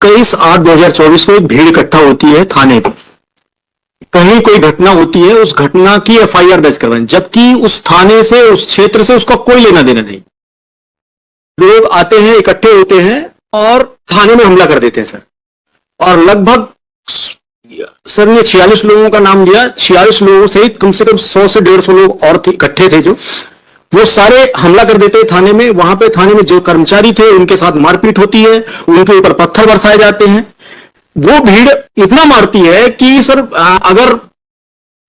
21/8/2024 को एक भीड़ इकट्ठा होती है थाने पर, कहीं कोई घटना होती है, उस घटना की एफआईआर दर्ज करवाएं, जबकि उस थाने से, उस क्षेत्र से उसका कोई लेना देना नहीं। लोग आते हैं, इकट्ठे होते हैं और थाने में हमला कर देते हैं सर। और लगभग सर ने 46 लोगों का नाम लिया, 46 लोगों सहित कम से कम 100 से 150 लोग और इकट्ठे थे, जो वो सारे हमला कर देते हैं थाने में। वहां पे थाने में जो कर्मचारी थे उनके साथ मारपीट होती है, उनके ऊपर पत्थर बरसाए जाते हैं। वो भीड़ इतना मारती है कि सर अगर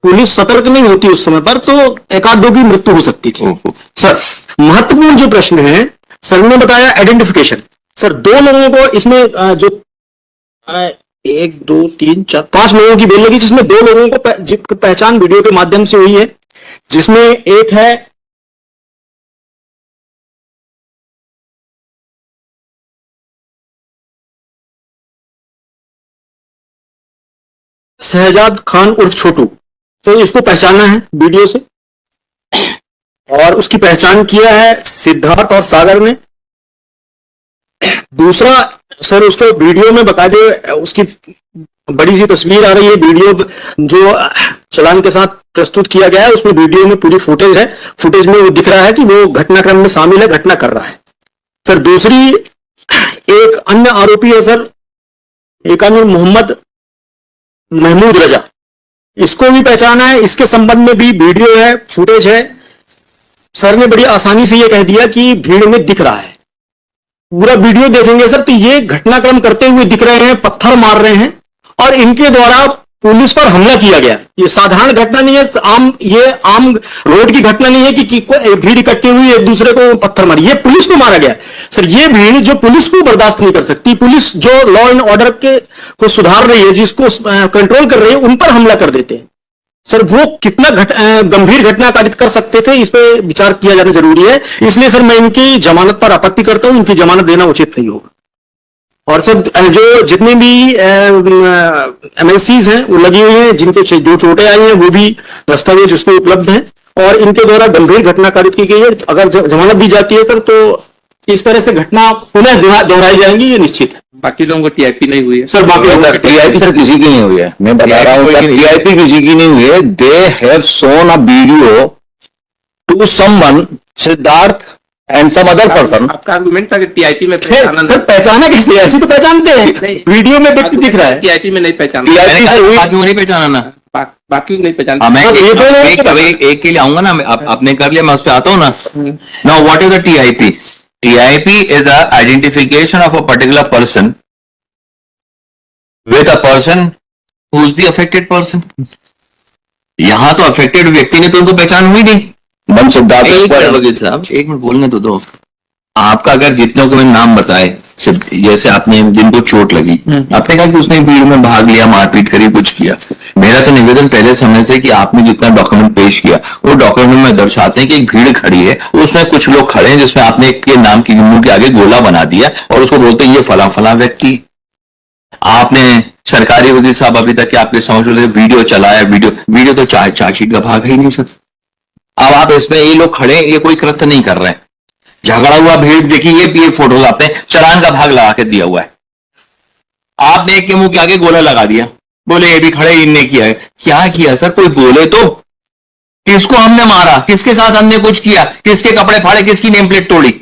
पुलिस सतर्क नहीं होती उस समय पर तो एक आध दो की मृत्यु हो सकती थी। सर महत्वपूर्ण जो प्रश्न है, सर ने बताया आइडेंटिफिकेशन। सर 2 लोगों को इसमें जो 1 2 3 4 5 लोगों की बेल लगी, जिसमें 2 लोगों को पहचान वीडियो के माध्यम से हुई है, जिसमें एक है शहजाद खान उर्फ छोटू। तो इसको पहचाना है वीडियो से, और उसकी पहचान किया है सिद्धार्थ और सागर ने। दूसरा सर, उसको वीडियो में बता दे, उसकी बड़ी सी तस्वीर आ रही है, वीडियो जो चालान के साथ प्रस्तुत किया गया है उसमें वीडियो में पूरी फुटेज है। फुटेज में वो दिख रहा है कि वो घटनाक्रम में शामिल है, घटना कर रहा है। सर दूसरी एक अन्य आरोपी है सर, एक अन्य मोहम्मद महमूद रजा, इसको भी पहचाना है। इसके संबंध में भी वीडियो है, फुटेज है। सर ने बड़ी आसानी से यह कह दिया कि भीड़ में दिख रहा है। पूरा वीडियो देखेंगे सर तो ये घटनाक्रम करते हुए दिख रहे हैं, पत्थर मार रहे हैं और इनके द्वारा पुलिस पर हमला किया गया। ये साधारण घटना नहीं है, ये आम रोड की घटना नहीं है कि भीड़ इकट्ठी हुई एक दूसरे को पत्थर मारी, ये पुलिस को मारा गया। सर ये भीड़ जो पुलिस को बर्दाश्त नहीं कर सकती, पुलिस जो लॉ एंड ऑर्डर को सुधार रही है, जिसको कंट्रोल कर रही है, उन पर हमला कर देते हैं। सर वो कितना गंभीर घटना कारित कर सकते थे, इस पर विचार किया जाना जरूरी है। इसलिए सर मैं इनकी जमानत पर आपत्ति करता हूं, इनकी जमानत देना उचित नहीं होगा। और सर जो जितने भी एमएनसीज हैं वो लगी हुई हैं, जिनको जो चोटें आई हैं वो भी दस्तावेज उसमें उपलब्ध हैं और इनके द्वारा गंभीर घटना कारित की गई है। अगर जमानत दी जाती है सर तो इस तरह से घटना पुनः दोहराई जाएंगी, ये निश्चित है। बाकी लोगों को टीआईपी नहीं हुई है सर, बाकी टीआईपी सर किसी की नहीं हुई है, मैं बता रहा हूँ टीआईपी किसी की नहीं हुई है। They have shown a video to someone, Siddharth and some other person. आपका आर्गुमेंट था कि टीआईपी में सर पहचाना कैसे? ऐसे तो पहचानते हैं, वीडियो में व्यक्ति दिख रहा है। टीआईपी में नहीं पहचाना, बाकी नहीं पहचाना ना, बाकी नहीं पहचाना। मैं एक के लिए आऊंगा ना, आपने कर लिया, मैं उस पर आता हूँ ना। Now what is the TIP? TIP is a identification of a particular person with a person who is the affected person. यहां तो अफेक्टेड व्यक्ति ने तो उनको पहचान हुई नहीं। मन सिद्धार्थ वकील साहब एक मिनट बोलने तो दो। आपका अगर जितनों को मैंने नाम बताए, जैसे आपने जिनको चोट लगी, आपने कहा कि उसने भीड़ में भाग लिया, मारपीट करी, कुछ किया। मेरा तो निवेदन पहले समय से कि आपने जितना डॉक्यूमेंट पेश किया वो डॉक्यूमेंट में दर्शाते हैं कि एक भीड़ खड़ी है, उसमें कुछ लोग खड़े हैं, जिसमें आपने एक के नाम की मुंह के आगे गोला बना दिया और उसको बोलते हैं ये फला फला व्यक्ति। आपने सरकारी वकील साहब अभी तक आपके समझ वीडियो चलाया, वीडियो तो चार्जशीट का भाग ही नहीं सकता। अब आप इसमें ये लोग खड़े, ये कोई कृत्य नहीं कर रहे हैं, झगड़ा हुआ भीड़ देखिए, ये फोटो आपने चालान का भाग लगा के दिया हुआ है। आपने एक के मुंह के आगे गोला लगा दिया, बोले ये भी खड़े, इनने किया है। क्या किया सर? कोई बोले तो किसको हमने मारा, किसके साथ हमने कुछ किया, किसके कपड़े फाड़े, किसकी नेम प्लेट तोड़ी?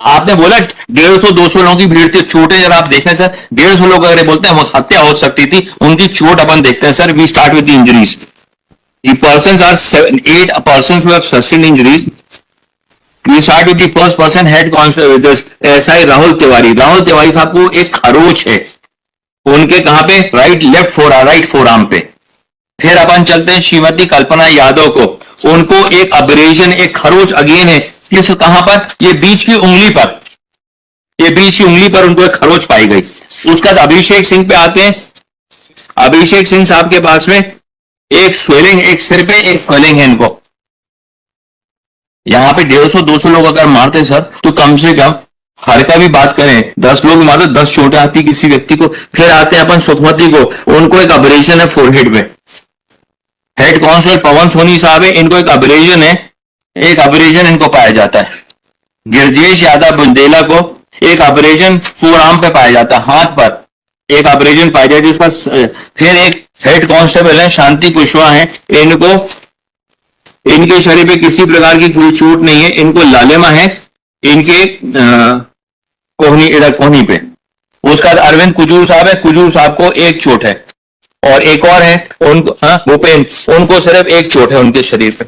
आपने बोला 150-200 लोगों की भीड़ थी, चोटें जब आप देखें सर, 150 लोग अगर बोलते हैं हत्या हो सकती थी, उनकी चोट अपन देखते हैं sir. We start with the injuries. The persons are 8 persons who have sustained injuries. We start with the first person, head constable, SI Rahul Tiwari. Rahul Tiwari साहब को एक खरोच है, उनके कहां पे? राइट फोरआर्म पे। फिर अपन चलते हैं श्रीमती कल्पना यादव को, उनको एक अब्रेजन, एक खरोच अगेन है, किस कहां पर? ये बीच की उंगली पर, ये बीच की उंगली पर उनको एक खरोच पाई गई। उसके बाद अभिषेक सिंह पे आते हैं। अभिषेक सिंह साहब के पास में एक स्वेलिंग, एक सिर पे एक स्वेलिंग है इनको। यहां पे 150-200 लोग अगर मारते सर तो कम से कम, हर का भी बात करें, 10 लोग मारते 10 चोटें आती किसी व्यक्ति को। फिर आते हैं अपन सुखमती को, उनको एक अब्रेजन है फोरहेड में। हेड कांस्टेबल पवन सोनी साहब है, इनको एक अब्रेजन है, एक अब्रेजन इनको पाया जाता है। गिरजेश यादव बुंदेला को एक अब्रेजन फोरआर्म पे पाया जाता है, हाथ पर। एक ऑपरेशन पाया जाए जिसका फिर एक हेड कांस्टेबल है शांति कुशवाहा है, इनको इनके शरीर पे किसी प्रकार की कोई चोट नहीं है, इनको लालिमा है इनके कोहनी, इधर कोहनी पे। उसका अरविंद कुजूर साहब है, कुजूर साहब को एक चोट है, और एक और है उनको भूपेन, उनको सिर्फ एक चोट है उनके शरीर पे।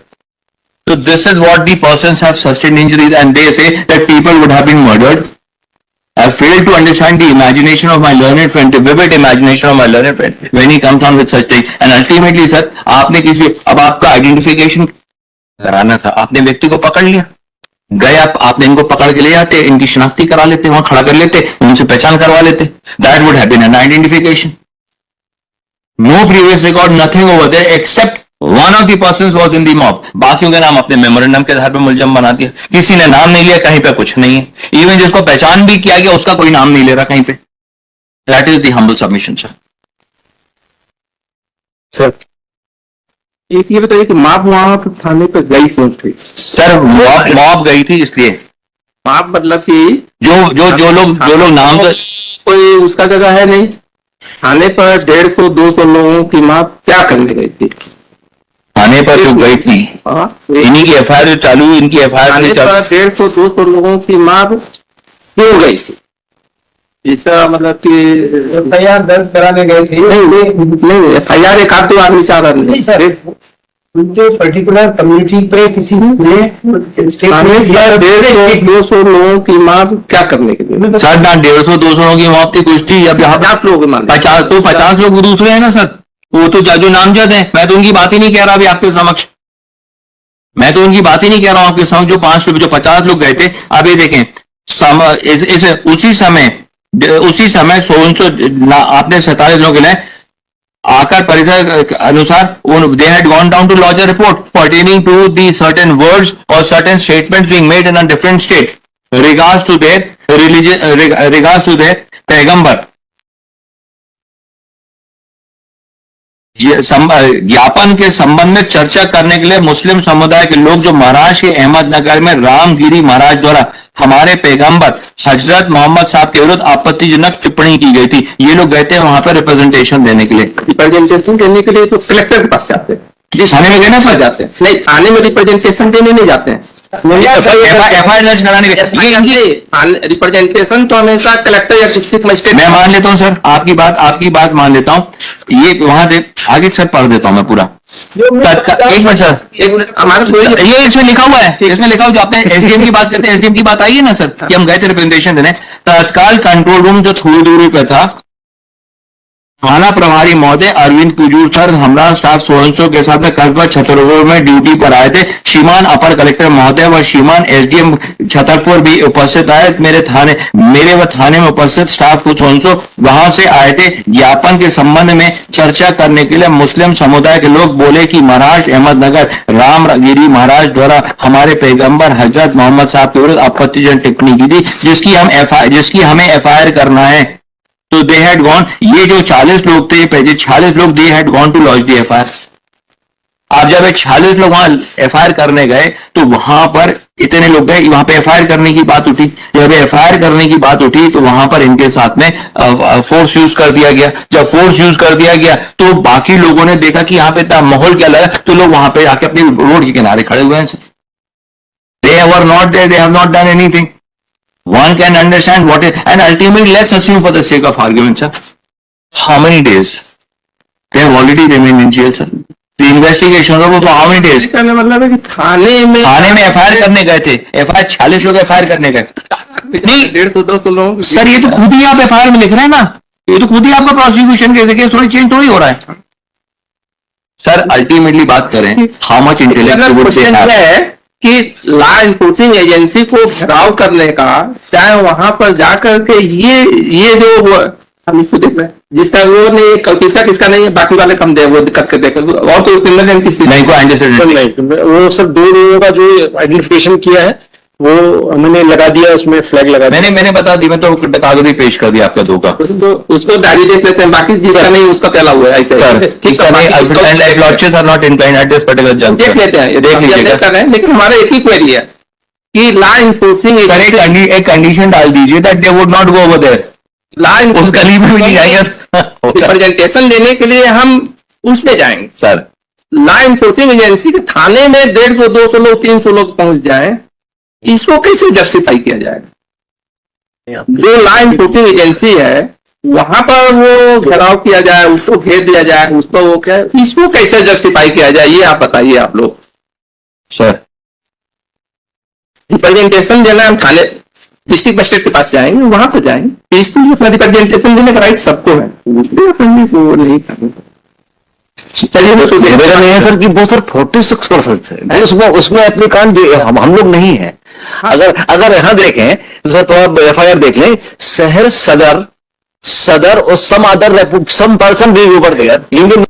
तो this is what the persons have sustained injuries and they say that people would have been murdered. I failed to understand the imagination of my learned friend, the vivid imagination of my learned friend when he comes on with such things. And ultimately, sir, आपने किसी, अब आपका identification कराना था, आपने व्यक्ति को पकड़ लिया, गए आपने इनको पकड़ के ले जाते, इनकी शिनाख्ती करा लेते, वहां खड़ा कर लेते, उनसे पहचान करवा लेते, that would have been an identification. No previous record, nothing over there except one of the persons was in the mob. बाकियों के नाम अपने मेमोरेंडम के आधार पर मुलजम बना दिया, किसी ने नाम नहीं लिया, कहीं पे कुछ नहीं है, इवन जिसको पहचान भी किया गया उसका कोई नाम नहीं ले रहा कहीं पे। That is the humble submission sir. Sir एक ये बताइए कि माप वहां पर थाने पे गई क्यों थी? सर मॉब गई थी इसलिए, माप मतलब कि जो लोग नाम का कोई उसका जगह है नहीं, थाने पर 150-200 लोगों की माप क्या करने गई थी? थाने पर जो गई थी, इन्हीं की एफआईआर चालू, इनकी एफआईआर थाने पर 150-200 लोगों की माप क्यों गई थी? इसका मतलब कि एफआईआर दर्ज कराने गए थे। नहीं, एफआईआर एक आध दो आदमी चाह रहा नहीं सर, उनके पर्टिकुलर कम्युनिटी पे किसी ने थाने पर 150-200 लोगों की माप क्या करने के लिए? सर ना 150-200 लोगों की मौत थी कुछ थी, अब यहाँ 50 लोग मान 50 लोग दूसरे हैं ना सर, वो तो जो नामजद है, मैं तो उनकी बात ही नहीं कह रहा अभी आपके समक्ष, मैं तो उनकी बात ही नहीं कह रहा हूं आपके समक्ष। जो 50 लोग गए थे, अब ये देखें उसी समय 100 आपने 47 लोगों के लिए आकर परिसर के अनुसार they had gone down to lodge a report pertaining to the certain words और certain statements being made in a different state regards to their religion, regards to their पैगंबर। ज्ञापन के संबंध में चर्चा करने के लिए मुस्लिम समुदाय के लोग जो महाराष्ट्र के अहमदनगर में रामगिरी महाराज द्वारा हमारे पैगंबर हजरत मोहम्मद साहब के विरुद्ध आपत्तिजनक टिप्पणी की गई थी, ये लोग गए थे वहां पर रिप्रेजेंटेशन देने के लिए। रिप्रेजेंटेशन देने के लिए तो कलेक्टर के पास जाते हैं, जिस थाने में गए ना सर, जाते हैं नहीं, थाने में रिप्रेजेंटेशन देने नहीं जाते हैं, एफआईआर दर्ज कराने के रिप्रेजेंटेशन तो हमेशा कलेक्टर या डिस्ट्रिक्ट मजिस्ट्रेट। मैं मान लेता हूं सर, आपकी बात मान लेता हूं, ये वहां दे आगे सर पढ़ देता हूं मैं पूरा। एक मिनट सर, हमारा ये इसमें लिखा हुआ है, इसमें लिखा हुआ, जो आपने एसडीएम की बात करते हैं, एसडीएम की बात आई है ना सर, कि हम गए थे रिप्रेजेंटेशन देने, तत्काल कंट्रोल रूम जो थोड़ी दूरी पे था, थाना प्रभारी महोदय अरविंद कुजूर सर हमरा स्टाफ 1600 के साथ में कस्बा छतरपुर में ड्यूटी पर आए थे। श्रीमान अपर कलेक्टर महोदय व श्रीमान एसडीएम छतरपुर भी उपस्थित आए, मेरे व थाने में उपस्थित स्टाफ कुछ 1600 वहां से आए थे। ज्ञापन के संबंध में चर्चा करने के लिए मुस्लिम समुदाय के लोग बोले कि महाराष्ट्र अहमदनगर रामगिरी महाराज द्वारा हमारे पैगंबर हजरत मोहम्मद साहब के विरुद्ध आपत्तिजनक टिप्पणी की थी, जिसकी हमें एफआईआर करना है। तो दे हैड गॉन, ये जो 40 लोग थे, 46 लोग, they had gone to launch the FIR. आप जब 46 लोग वहां एफआईआर करने गए तो वहां पर इतने लोग गए, वहां पे एफआईआर करने की बात उठी, जब एफआईआर करने की बात उठी तो वहां पर इनके साथ में फोर्स यूज कर दिया गया। जब फोर्स यूज कर दिया गया तो बाकी लोगों ने देखा कि यहाँ पे इतना माहौल क्या लगा, तो लोग वहां पे आके अपनी रोड के किनारे खड़े हुए हैं। They were not there, they have not done anything. One can understand what is, and ultimately let's assume for the sake of argument, sir, how many days they have already remained in jail, sir? The investigation of how many days? मतलब है कि थाने में FIR करने गए थे, FIR 46 लोग FIR करने गए। नहीं 150-200 लोग सर, ये तो खुद ही आप एफआईआर में लिख रहे हैं ना, ये तो खुद ही आपका प्रोसिक्यूशन केस थोड़ी चेंज थोड़ी हो रहा है सर। अल्टीमेटली बात करें, हाउ मच इंटेलेक्ट है कि लॉ एनफोर्सिंग एजेंसी को घेराव करने का, चाहे वहां पर जाकर के ये जो हम इसको देख रहे हैं, जिसका वो नहीं किसका नहीं है, बाकी वाले कम दे वो करके देखे, और कोई क्रिमिनल किसी नहीं को नहीं, वो सब 2 लोगों का जो आइडेंटिफिकेशन किया है वो मैंने लगा दिया, उसमें फ्लैग लगा दिया। मैंने बता दी, मैं तो कागज पेश कर दिया आपका 2 का, तो उसको डायरी देख लेते हैं, बाकी जिसका नहीं उसका पहला हुआ है ऐसे देख लेते हैं, देख लीजिएगा। लेकिन हमारा एक ही क्वेरी है कि लॉ एनफोर्सिंग एक कंडीशन डाल दीजिए that they would not go over there, उस गली में भी नहीं जाएंगे रिप्रेजेंटेशन देने के लिए हम उसमें जाएंगे सर। लॉ इन्फोर्सिंग एजेंसी के थाने में 150, 200 लोग, 300 लोग पहुंच जाए, इसको कैसे जस्टिफाई किया जाएगा? जो लॉ इन्फोर्सिंग एजेंसी है वहां पर वो घेराव किया जाए, उसको घेर दिया जाए, उसको वो क्या, इसको कैसे जस्टिफाई किया जाए, ये आप बताइए आप लोग। सर रिप्रेजेंटेशन देना, हम थाने डिस्ट्रिक्ट मजिस्ट्रेट के पास जाएंगे, वहां पर जाएंगे, पीसफुल अपना रिप्रेजेंटेशन देने का राइट सबको है, उसमें अपने को नहीं करना। चलिए मेरा नहीं है सर कि वो सर 46% है, उसमें एप्लीकांट हम लोग नहीं है। अगर यहां देखें तो सर, तो आप FIR देख लें, शहर सदर और सम पर्सन भी ऊपर देगा, लेकिन